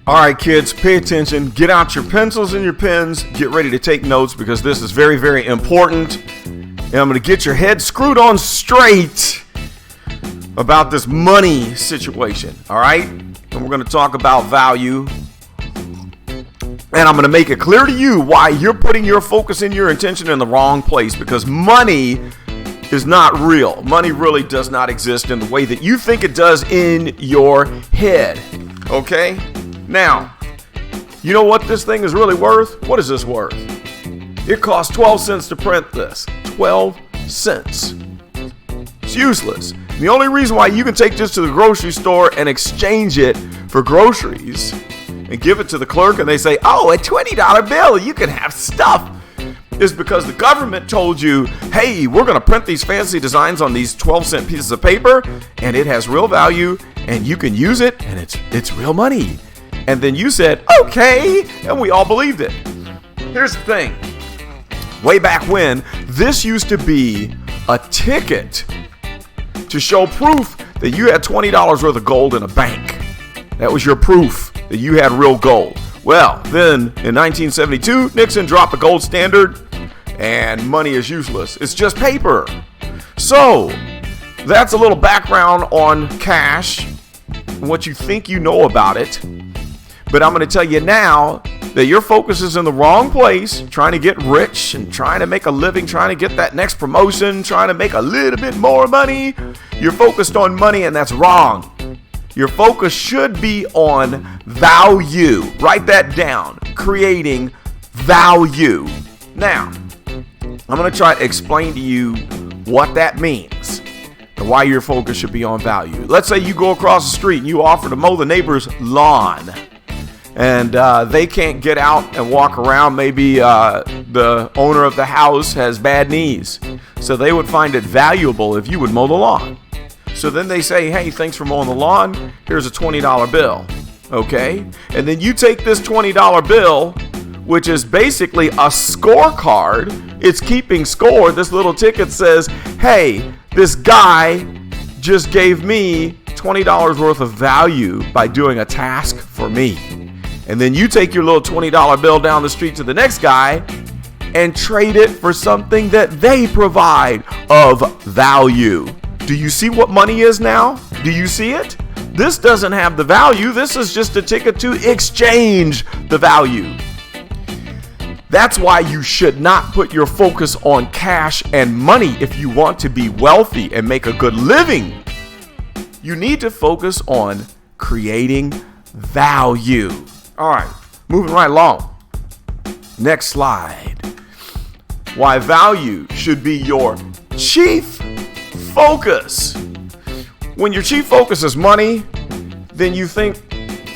All right, kids, pay attention. Get out your pencils and your pens. Get ready to take notes because this is very, very important. And I'm going to get your head screwed on straight about this money situation. All right? And we're going to talk about value. And I'm going to make it clear to you why you're putting your focus and your intention in the wrong place, because money is not real. Money really does not exist in the way that you think it does in your head. Okay? Now, you know what this thing is really worth? What is this worth? It costs 12 cents to print this. 12 cents. It's useless. The only reason why you can take this to the grocery store and exchange it for groceries and give it to the clerk and they say, oh, a $20 bill, you can have stuff, is because the government told you, hey, we're going to print these fancy designs on these 12-cent pieces of paper, and it has real value, and you can use it, and it's real money. And then you said, okay, and we all believed it. Here's the thing. Way back when, this used to be a ticket to show proof that you had $20 worth of gold in a bank. That was your proof that you had real gold. Well, then in 1972, Nixon dropped the gold standard and money is useless. It's just paper. So that's a little background on cash and what you think you know about it. But I'm going to tell you now that your focus is in the wrong place, trying to get rich and trying to make a living, trying to get that next promotion, trying to make a little bit more money. You're focused on money, and that's wrong. Your focus should be on value. Write that down. Creating value. Now, I'm going to try to explain to you what that means and why your focus should be on value. Let's say you go across the street and you offer to mow the neighbor's lawn. And they can't get out and walk around. Maybe the owner of the house has bad knees. So they would find it valuable if you would mow the lawn. So then they say, hey, thanks for mowing the lawn. Here's a $20 bill. Okay? And then you take this $20 bill, which is basically a scorecard. It's keeping score. This little ticket says, hey, this guy just gave me $20 worth of value by doing a task for me. And then you take your little $20 bill down the street to the next guy and trade it for something that they provide of value. Do you see what money is now? Do you see it? This doesn't have the value. This is just a ticket to exchange the value. That's why you should not put your focus on cash and money if you want to be wealthy and make a good living. You need to focus on creating value. All right, moving right along. Next slide. Why value should be your chief focus. When your chief focus is money, then you think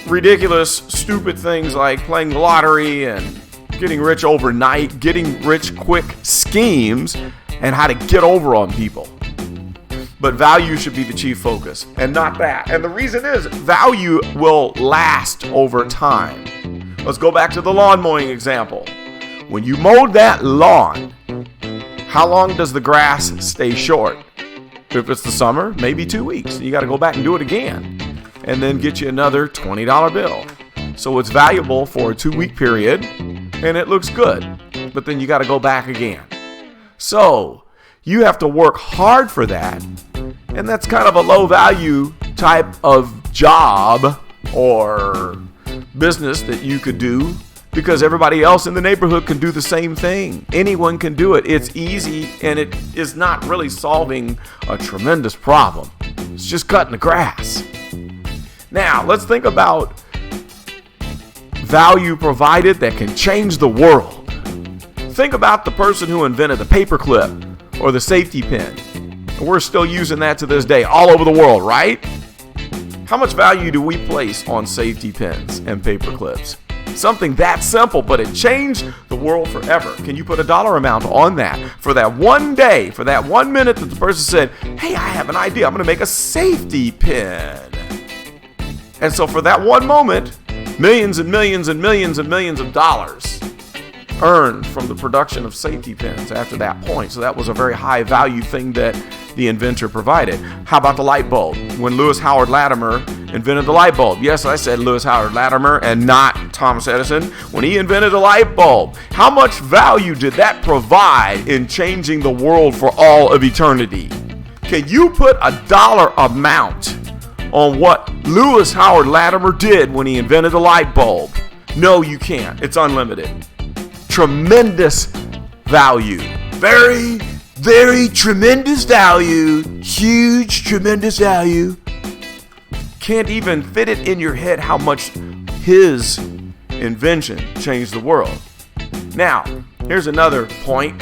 ridiculous, stupid things like playing the lottery and getting rich overnight, getting rich quick schemes, and how to get over on people. But value should be the chief focus and not that. And the reason is value will last over time. Let's go back to the lawn mowing example. When you mowed that lawn, how long does the grass stay short? If it's the summer, maybe 2 weeks. You got to go back and do it again and then get you another $20 bill. So it's valuable for a 2-week period and it looks good. But then you got to go back again. So you have to work hard for that. And that's kind of a low value type of job or business that you could do because everybody else in the neighborhood can do the same thing. Anyone can do it. It's easy and it is not really solving a tremendous problem. It's just cutting the grass. Now, let's think about value provided that can change the world. Think about the person who invented the paperclip or the safety pin. We're still using that to this day all over the world, right? How much value do we place on safety pins and paper clips? Something that simple, but it changed the world forever. Can you put a dollar amount on that? For that one day, for that 1 minute that the person said, hey, I have an idea. I'm going to make a safety pin. And so for that one moment, millions and millions and millions and millions of dollars earned from the production of safety pins after that point. So that was a very high value thing that the inventor provided. How about the light bulb? When Lewis Howard Latimer invented the light bulb. Yes, I said Lewis Howard Latimer and not Thomas Edison. When he invented the light bulb, how much value did that provide in changing the world for all of eternity? Can you put a dollar amount on what Lewis Howard Latimer did when he invented the light bulb? No, you can't. It's unlimited. Tremendous value. Very, very tremendous value. Huge, tremendous value. Can't even fit it in your head how much his invention changed the world. Now, here's another point.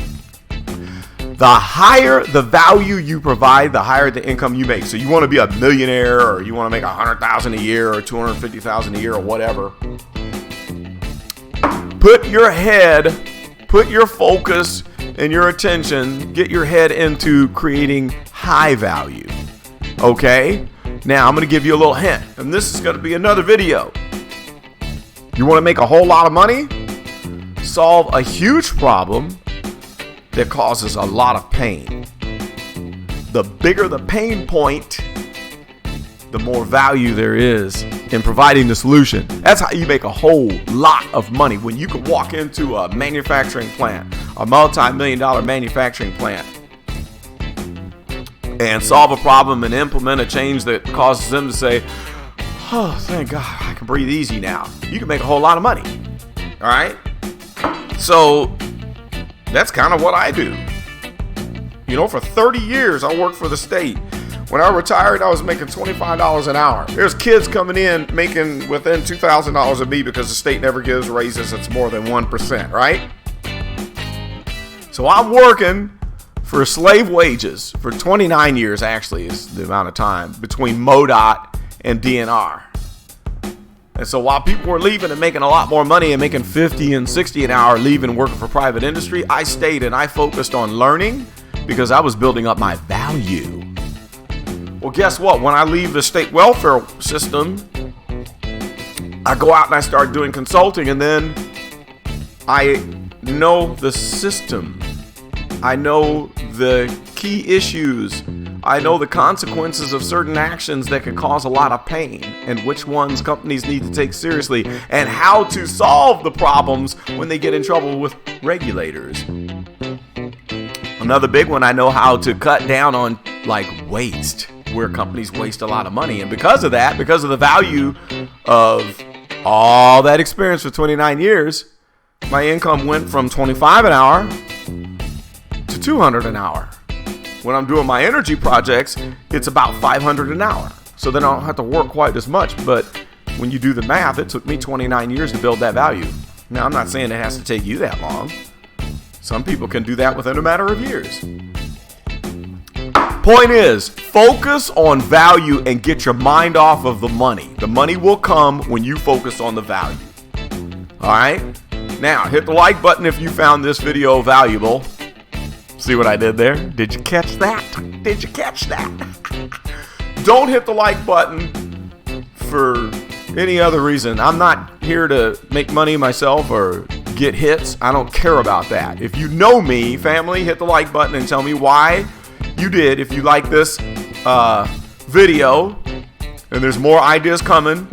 The higher the value you provide, the higher the income you make. So you want to be a millionaire, or you want to make $100,000 a year, or $250,000 a year, or whatever. Put your focus and your attention, get your head into creating high value. Okay? Now, I'm going to give you a little hint, and this is going to be another video. You want to make a whole lot of money? Solve a huge problem that causes a lot of pain. The bigger the pain point, the more value there is in providing the solution. That's how you make a whole lot of money. When you can walk into a manufacturing plant, a multi-million-dollar manufacturing plant, and solve a problem and implement a change that causes them to say, oh, thank God, I can breathe easy now. You can make a whole lot of money. All right? So that's kind of what I do. You know, for 30 years, I worked for the state. When I retired, I was making $25 an hour. There's kids coming in making within $2,000 of me because the state never gives raises. It's more than 1%, right? So I'm working for slave wages for 29 years, actually, is the amount of time between MoDOT and DNR. And so while people were leaving and making a lot more money and making $50 and $60 an hour leaving and working for private industry, I stayed and I focused on learning because I was building up my value. Well, guess what? When I leave the state welfare system, I go out and I start doing consulting, and then I know the system. I know the key issues. I know the consequences of certain actions that can cause a lot of pain, and which ones companies need to take seriously, and how to solve the problems when they get in trouble with regulators. Another big one, I know how to cut down on waste, where companies waste a lot of money. And because of that, because of the value of all that experience for 29 years, my income went from $25 an hour to $200 an hour. When I'm doing my energy projects, it's about $500 an hour. So then I don't have to work quite as much. But when you do the math, it took me 29 years to build that value. Now, I'm not saying it has to take you that long. Some people can do that within a matter of years. Point is, focus on value and get your mind off of the money. The money will come when you focus on the value. All right? Now, hit the like button if you found this video valuable. See what I did there? Did you catch that? Did you catch that? Don't hit the like button for any other reason. I'm not here to make money myself or get hits. I don't care about that. If you know me, family, hit the like button and tell me why you did. If you like this video, and there's more ideas coming,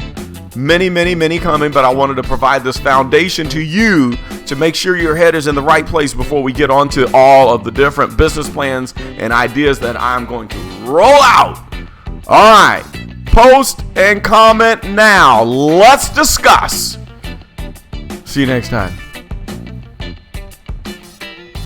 many coming, but I wanted to provide this foundation to you to make sure your head is in the right place before we get on to all of the different business plans and ideas that I'm going to roll out. All right, post and comment now. Let's discuss. See you next time.